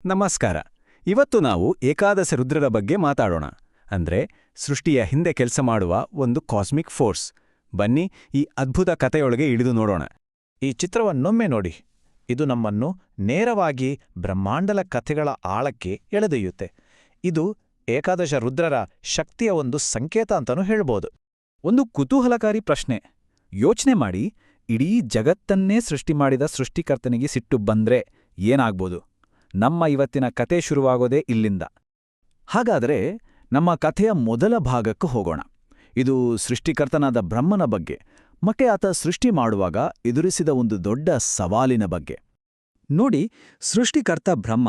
ನಮಸ್ಕಾರ. ಇವತ್ತು ನಾವು ಏಕಾದಶ ರುದ್ರರ ಬಗ್ಗೆ ಮಾತಾಡೋಣ. ಅಂದ್ರೆ ಸೃಷ್ಟಿಯ ಹಿಂದೆ ಕೆಲಸ ಮಾಡುವ ಒಂದು ಕಾಸ್ಮಿಕ್ ಫೋರ್ಸ್. ಬನ್ನಿ ಈ ಅದ್ಭುತ ಕಥೆಯೊಳಗೆ ಇಳಿದು ನೋಡೋಣ. ಈ ಚಿತ್ರವನ್ನೊಮ್ಮೆ ನೋಡಿ. ಇದು ನಮ್ಮನ್ನು ನೇರವಾಗಿ ಬ್ರಹ್ಮಾಂಡದ ಕಥೆಗಳ ಆಳಕ್ಕೆ ಎಳೆದೊಯ್ಯುತ್ತೆ. ಇದು ಏಕಾದಶ ರುದ್ರರ ಶಕ್ತಿಯ ಒಂದು ಸಂಕೇತ ಅಂತಲೂ ಹೇಳ್ಬೋದು. ಒಂದು ಕುತೂಹಲಕಾರಿ ಪ್ರಶ್ನೆ. ಯೋಚನೆ ಮಾಡಿ, ಇಡೀ ಜಗತ್ತನ್ನೇ ಸೃಷ್ಟಿ ಮಾಡಿದ ಸೃಷ್ಟಿಕರ್ತನಿಗೆ ಸಿಟ್ಟು ಬಂದ್ರೆ ಏನಾಗ್ಬೋದು? ನಮ್ಮ ಇವತ್ತಿನ ಕತೆ ಶುರುವಾಗೋದೇ ಇಲ್ಲಿಂದ. ಹಾಗಾದರೆ ನಮ್ಮ ಕಥೆಯ ಮೊದಲ ಭಾಗಕ್ಕೆ ಹೋಗೋಣ. ಇದು ಸೃಷ್ಟಿಕರ್ತನಾದ ಬ್ರಹ್ಮನ ಬಗ್ಗೆ, ಮತ್ತೆ ಆತ ಸೃಷ್ಟಿ ಮಾಡುವಾಗ ಎದುರಿಸಿದ ಒಂದು ದೊಡ್ಡ ಸವಾಲಿನ ಬಗ್ಗೆ. ನೋಡಿ, ಸೃಷ್ಟಿಕರ್ತ ಬ್ರಹ್ಮ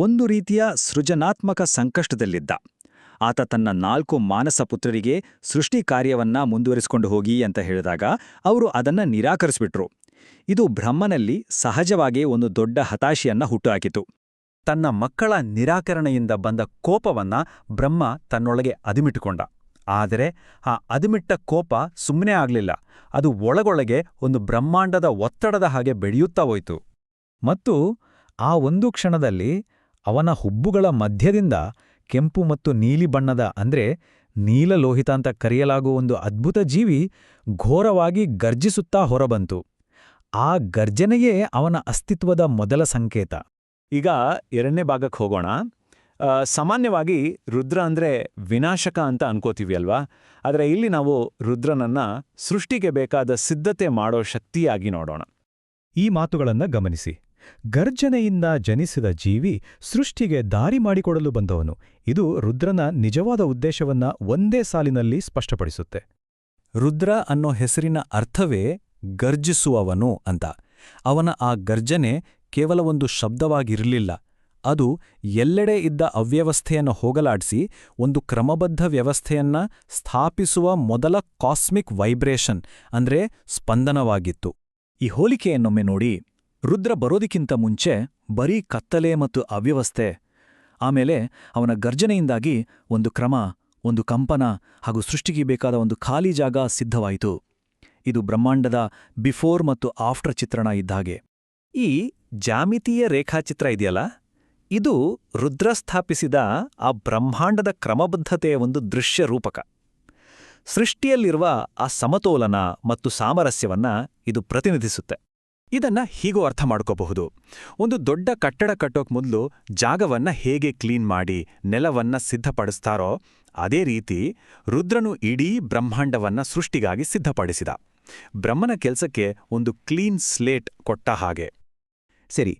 ಒಂದು ರೀತಿಯ ಸೃಜನಾತ್ಮಕ ಸಂಕಷ್ಟದಲ್ಲಿದ್ದ. ಆತ ತನ್ನ 4 ಮಾನಸ ಪುತ್ರರಿಗೆ ಸೃಷ್ಟಿ ಕಾರ್ಯವನ್ನ ಮುಂದುವರಿಸಿಕೊಂಡು ಹೋಗಿ ಅಂತ ಹೇಳಿದಾಗ ಅವರು ಅದನ್ನ ನಿರಾಕರಿಸಿಬಿಟ್ರು. ಇದು ಬ್ರಹ್ಮನಲ್ಲಿ ಸಹಜವಾಗಿ ಒಂದು ದೊಡ್ಡ ಹತಾಶೆಯನ್ನ ಹುಟ್ಟುಹಾಕಿತು. ತನ್ನ ಮಕ್ಕಳ ನಿರಾಕರಣೆಯಿಂದ ಬಂದ ಕೋಪವನ್ನ ಬ್ರಹ್ಮ ತನ್ನೊಳಗೆ ಅದಿಮಿಟ್ಟುಕೊಂಡ. ಆದರೆ ಆ ಅದಿಮಿಟ್ಟ ಕೋಪ ಸುಮ್ಮನೆ ಆಗಲಿಲ್ಲ. ಅದು ಒಳಗೊಳಗೆ ಒಂದು ಬ್ರಹ್ಮಾಂಡದ ಒತ್ತಡದ ಹಾಗೆ ಬೆಳೆಯುತ್ತಾ ಹೋಯಿತು. ಮತ್ತು ಆ ಒಂದು ಕ್ಷಣದಲ್ಲಿ ಅವನ ಹುಬ್ಬುಗಳ ಮಧ್ಯದಿಂದ ಕೆಂಪು ಮತ್ತು ನೀಲಿ ಬಣ್ಣದ ಅಂದ್ರೆ ನೀಲಲೋಹಿತ ಅಂತ ಕರೆಯಲಾಗುವ ಒಂದು ಅದ್ಭುತ ಜೀವಿ ಘೋರವಾಗಿ ಗರ್ಜಿಸುತ್ತಾ ಹೊರಬಂತು. ಆ ಗರ್ಜನೆಯೇ ಅವನ ಅಸ್ತಿತ್ವದ ಮೊದಲ ಸಂಕೇತ. ಈಗ ಎರಡನೇ ಭಾಗಕ್ಕೆ ಹೋಗೋಣ. ಸಾಮಾನ್ಯವಾಗಿ ರುದ್ರ ಅಂದ್ರೆ ವಿನಾಶಕ ಅಂತ ಅನ್ಕೋತೀವಿ ಅಲ್ವಾ? ಆದರೆ ಇಲ್ಲಿ ನಾವು ರುದ್ರನನ್ನ ಸೃಷ್ಟಿಗೆ ಬೇಕಾದ ಸಿದ್ಧತೆ ಮಾಡೋ ಶಕ್ತಿಯಾಗಿ ನೋಡೋಣ. ಈ ಮಾತುಗಳನ್ನ ಗಮನಿಸಿ. ಗರ್ಜನೆಯಿಂದ ಜನಿಸಿದ ಜೀವಿ ಸೃಷ್ಟಿಗೆ ದಾರಿ ಮಾಡಿಕೊಡಲು ಬಂದವನು. ಇದು ರುದ್ರನ ನಿಜವಾದ ಉದ್ದೇಶವನ್ನ ಒಂದೇ ಸಾಲಿನಲ್ಲಿ ಸ್ಪಷ್ಟಪಡಿಸುತ್ತೆ. ರುದ್ರ ಅನ್ನೋ ಹೆಸರಿನ ಅರ್ಥವೇ ಗರ್ಜಿಸುವವನು ಅಂತ. ಅವನ ಆ ಗರ್ಜನೆ ಕೇವಲ ಒಂದು ಶಬ್ದವಾಗಿರಲಿಲ್ಲ. ಅದು ಎಲ್ಲೆಡೆ ಇದ್ದ ಅವ್ಯವಸ್ಥೆಯನ್ನು ಹೋಗಲಾಡಿಸಿ ಒಂದು ಕ್ರಮಬದ್ಧ ವ್ಯವಸ್ಥೆಯನ್ನ ಸ್ಥಾಪಿಸುವ ಮೊದಲ ಕಾಸ್ಮಿಕ್ ವೈಬ್ರೇಷನ್ ಅಂದ್ರೆ ಸ್ಪಂದನವಾಗಿತ್ತು. ಈ ಹೋಲಿಕೆಯನ್ನೊಮ್ಮೆ ನೋಡಿ. ರುದ್ರ ಬರೋದಕ್ಕಿಂತ ಮುಂಚೆ ಬರೀ ಕತ್ತಲೆ ಮತ್ತು ಅವ್ಯವಸ್ಥೆ. ಆಮೇಲೆ ಅವನ ಗರ್ಜನೆಯಿಂದಾಗಿ ಒಂದು ಕ್ರಮ, ಒಂದು ಕಂಪನ ಹಾಗೂ ಸೃಷ್ಟಿಗೆ ಬೇಕಾದ ಒಂದು ಖಾಲಿ ಜಾಗ ಸಿದ್ಧವಾಯಿತು. ಇದು ಬ್ರಹ್ಮಾಂಡದ ಬಿಫೋರ್ ಮತ್ತು ಆಫ್ಟರ್ ಚಿತ್ರಣ ಇದ್ದಾಗೆ. ಈ ಜಾಮಿತೀಯ ರೇಖಾಚಿತ್ರ ಇದೆಯಲ್ಲ, ಇದು ರುದ್ರ ಸ್ಥಾಪಿಸಿದ ಆ ಬ್ರಹ್ಮಾಂಡದ ಕ್ರಮಬದ್ಧತೆಯ ಒಂದು ದೃಶ್ಯ ರೂಪಕ. ಸೃಷ್ಟಿಯಲ್ಲಿರುವ ಆ ಸಮತೋಲನ ಮತ್ತು ಸಾಮರಸ್ಯವನ್ನ ಇದು ಪ್ರತಿನಿಧಿಸುತ್ತೆ. ಇದನ್ನ ಹೀಗೂ ಅರ್ಥ ಮಾಡ್ಕೋಬಹುದು. ಒಂದು ದೊಡ್ಡ ಕಟ್ಟಡ ಕಟ್ಟೋಕ್ ಮೊದಲು ಜಾಗವನ್ನ ಹೇಗೆ ಕ್ಲೀನ್ ಮಾಡಿ ನೆಲವನ್ನ ಸಿದ್ಧಪಡಿಸ್ತಾರೋ ಅದೇ ರೀತಿ ರುದ್ರನು ಇಡೀ ಬ್ರಹ್ಮಾಂಡವನ್ನ ಸೃಷ್ಟಿಗಾಗಿ ಸಿದ್ಧಪಡಿಸಿದ. ಬ್ರಹ್ಮನ ಕೆಲ್ಸಕ್ಕೆ ಒಂದು ಕ್ಲೀನ್ ಸ್ಲೇಟ್ ಕೊಟ್ಟ ಹಾಗೆ. ಸರಿ,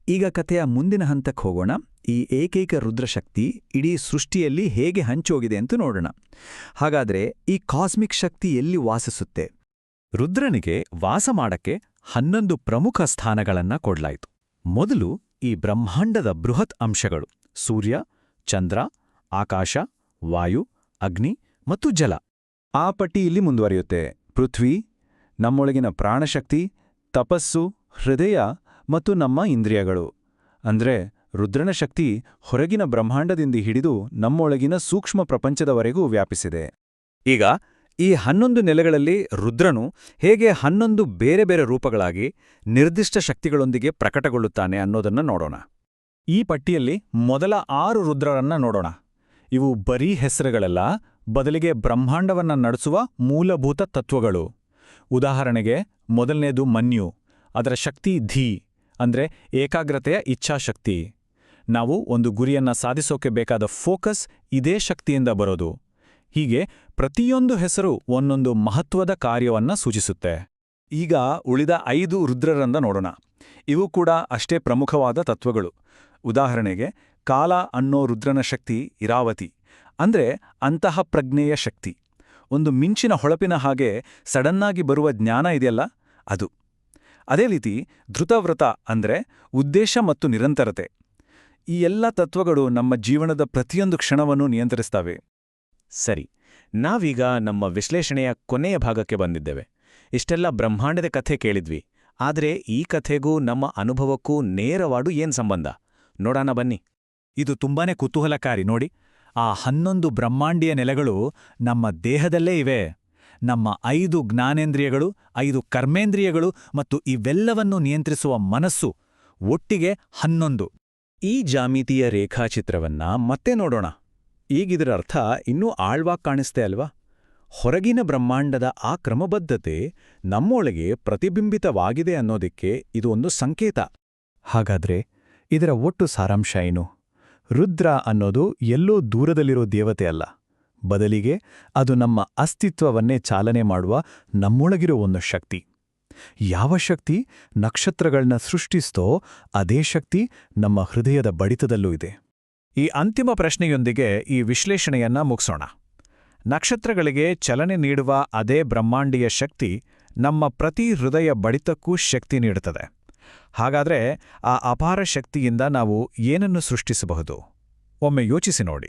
ಈಗ ಕಥೆಯ ಮುಂದಿನ ಹಂತಕ್ಕೆ ಹೋಗೋಣ. ಈ ಏಕೈಕ ರುದ್ರಶಕ್ತಿ ಇಡೀ ಸೃಷ್ಟಿಯಲ್ಲಿ ಹೇಗೆ ಹಂಚೋಗಿದೆ ಅಂತ ನೋಡೋಣ. ಹಾಗಾದ್ರೆ ಈ ಕಾಸ್ಮಿಕ್ ಶಕ್ತಿ ಎಲ್ಲಿ ವಾಸಿಸುತ್ತೆ? ರುದ್ರನಿಗೆ ವಾಸ ಮಾಡಕ್ಕೆ 11 ಪ್ರಮುಖ ಸ್ಥಾನಗಳನ್ನ ಕೊಡ್ಲಾಯಿತು. ಮೊದಲು ಈ ಬ್ರಹ್ಮಾಂಡದ ಬೃಹತ್ ಅಂಶಗಳು: ಸೂರ್ಯ, ಚಂದ್ರ, ಆಕಾಶ, ವಾಯು, ಅಗ್ನಿ ಮತ್ತು ಜಲ. ಆ ಪಟ್ಟಿ ಇಲ್ಲಿ ಮುಂದುವರಿಯುತ್ತೆ. ಪೃಥ್ವಿ, ನಮ್ಮೊಳಗಿನ ಪ್ರಾಣಶಕ್ತಿ, ತಪಸ್ಸು, ಹೃದಯ ಮತ್ತು ನಮ್ಮ ಇಂದ್ರಿಯಗಳು. ಅಂದ್ರೆ ರುದ್ರನ ಶಕ್ತಿ ಹೊರಗಿನ ಬ್ರಹ್ಮಾಂಡದಿಂದ ಹಿಡಿದು ನಮ್ಮೊಳಗಿನ ಸೂಕ್ಷ್ಮ ಪ್ರಪಂಚದವರೆಗೂ ವ್ಯಾಪಿಸಿದೆ. ಈಗ ಈ 11 ನೆಲೆಗಳಲ್ಲಿ ರುದ್ರನು ಹೇಗೆ 11 ಬೇರೆ ಬೇರೆ ರೂಪಗಳಾಗಿ ನಿರ್ದಿಷ್ಟ ಶಕ್ತಿಗಳೊಂದಿಗೆ ಪ್ರಕಟಗೊಳ್ಳುತ್ತಾನೆ ಅನ್ನೋದನ್ನ ನೋಡೋಣ. ಈ ಪಟ್ಟಿಯಲ್ಲಿ ಮೊದಲ 6 ರುದ್ರರನ್ನ ನೋಡೋಣ. ಇವು ಬರೀ ಹೆಸರುಗಳಲ್ಲ, ಬದಲಿಗೆ ಬ್ರಹ್ಮಾಂಡವನ್ನ ನಡೆಸುವ ಮೂಲಭೂತ ತತ್ವಗಳು. ಉದಾಹರಣೆಗೆ ಮೊದಲನೇದು ಮನ್ಯು. ಅದರ ಶಕ್ತಿ ಧೀ ಅಂದ್ರೆ ಏಕಾಗ್ರತೆಯ ಇಚ್ಛಾಶಕ್ತಿ. ನಾವು ಒಂದು ಗುರಿಯನ್ನ ಸಾಧಿಸೋಕೆ ಬೇಕಾದ ಫೋಕಸ್ ಇದೇ ಶಕ್ತಿಯಿಂದ ಬರೋದು. ಹೀಗೆ ಪ್ರತಿಯೊಂದು ಹೆಸರು ಒಂದೊಂದು ಮಹತ್ವದ ಕಾರ್ಯವನ್ನ ಸೂಚಿಸುತ್ತೆ. ಈಗ ಉಳಿದ 5 ರುದ್ರರನ್ನ ನೋಡೋಣ. ಇವು ಕೂಡ ಅಷ್ಟೇ ಪ್ರಮುಖವಾದ ತತ್ವಗಳು. ಉದಾಹರಣೆಗೆ ಕಾಲ ಅನ್ನೋ ರುದ್ರನ ಶಕ್ತಿ ಇರಾವತಿ, ಅಂದ್ರೆ ಅಂತಹ ಪ್ರಜ್ಞೆಯ ಶಕ್ತಿ. ಒಂದು ಮಿಂಚಿನ ಹೊಳಪಿನ ಹಾಗೆ ಸಡನ್ನಾಗಿ ಬರುವ ಜ್ಞಾನ ಇದೆಯಲ್ಲ, ಅದು. ಅದೇ ರೀತಿ ಧೃತವ್ರತ ಅಂದ್ರೆ ಉದ್ದೇಶ ಮತ್ತು ನಿರಂತರತೆ. ಈ ಎಲ್ಲ ತತ್ವಗಳು ನಮ್ಮ ಜೀವನದ ಪ್ರತಿಯೊಂದು ಕ್ಷಣವನ್ನು ನಿಯಂತ್ರಿಸ್ತವೆ. ಸರಿ, ನಾವೀಗ ನಮ್ಮ ವಿಶ್ಲೇಷಣೆಯ ಕೊನೆಯ ಭಾಗಕ್ಕೆ ಬಂದಿದ್ದೇವೆ. ಇಷ್ಟೆಲ್ಲ ಬ್ರಹ್ಮಾಂಡದ ಕಥೆ ಕೇಳಿದ್ವಿ. ಆದರೆ ಈ ಕಥೆಗೂ ನಮ್ಮ ಅನುಭವಕ್ಕೂ ನೇರವಾಡು ಏನ್ ಸಂಬಂಧ? ನೋಡೋಣ ಬನ್ನಿ. ಇದು ತುಂಬಾನೇ ಕುತೂಹಲಕಾರಿ. ನೋಡಿ, ಆ 11 ಬ್ರಹ್ಮಾಂಡೀಯ ನೆಲೆಗಳು ನಮ್ಮ ದೇಹದಲ್ಲೇ ಇವೆ. ನಮ್ಮ 5 ಜ್ಞಾನೇಂದ್ರಿಯಗಳು, 5 ಕರ್ಮೇಂದ್ರಿಯಗಳು ಮತ್ತು ಇವೆಲ್ಲವನ್ನೂ ನಿಯಂತ್ರಿಸುವ ಮನಸ್ಸು ಒಟ್ಟಿಗೆ 11. ಈ ಜಾಮಿತಿಯ ರೇಖಾಚಿತ್ರವನ್ನ ಮತ್ತೆ ನೋಡೋಣ. ಈಗಿದರ ಅರ್ಥ ಇನ್ನೂ ಆಳ್ವಾಗ್ ಕಾಣಿಸ್ತೆ ಅಲ್ವಾ? ಹೊರಗಿನ ಬ್ರಹ್ಮಾಂಡದ ಆ ಕ್ರಮಬದ್ಧತೆ ನಮ್ಮೊಳಗೆ ಪ್ರತಿಬಿಂಬಿತವಾಗಿದೆ ಅನ್ನೋದಕ್ಕೆ ಇದು ಒಂದು ಸಂಕೇತ. ಹಾಗಾದ್ರೆ ಇದರ ಒಟ್ಟು ಸಾರಾಂಶ ಏನು? ರುದ್ರ ಅನ್ನೋದು ಎಲ್ಲೋ ದೂರದಲ್ಲಿರೋ ದೇವತೆ ಅಲ್ಲ. ಬದಲಿಗೆ ಅದು ನಮ್ಮ ಅಸ್ತಿತ್ವವನ್ನೇ ಚಾಲನೆ ಮಾಡುವ ನಮ್ಮೊಳಗಿರೋ ಒಂದು ಶಕ್ತಿ. ಯಾವ ಶಕ್ತಿ ನಕ್ಷತ್ರಗಳನ್ನ ಸೃಷ್ಟಿಸ್ತೋ ಅದೇ ಶಕ್ತಿ ನಮ್ಮ ಹೃದಯದ ಬಡಿತದಲ್ಲೂ ಇದೆ. ಈ ಅಂತಿಮ ಪ್ರಶ್ನೆಯೊಂದಿಗೆ ಈ ವಿಶ್ಲೇಷಣೆಯನ್ನ ಮುಗಿಸೋಣ. ನಕ್ಷತ್ರಗಳಿಗೆ ಚಲನೆ ನೀಡುವ ಅದೇ ಬ್ರಹ್ಮಾಂಡೀಯ ಶಕ್ತಿ ನಮ್ಮ ಪ್ರತಿ ಹೃದಯ ಬಡಿತಕ್ಕೂ ಶಕ್ತಿ ನೀಡುತ್ತದೆ. ಹಾಗಾದ್ರೆ ಆ ಅಪಾರ ಶಕ್ತಿಯಿಂದ ನಾವು ಏನನ್ನು ಸೃಷ್ಟಿಸಬಹುದು? ಒಮ್ಮೆ ಯೋಚಿಸಿ ನೋಡಿ.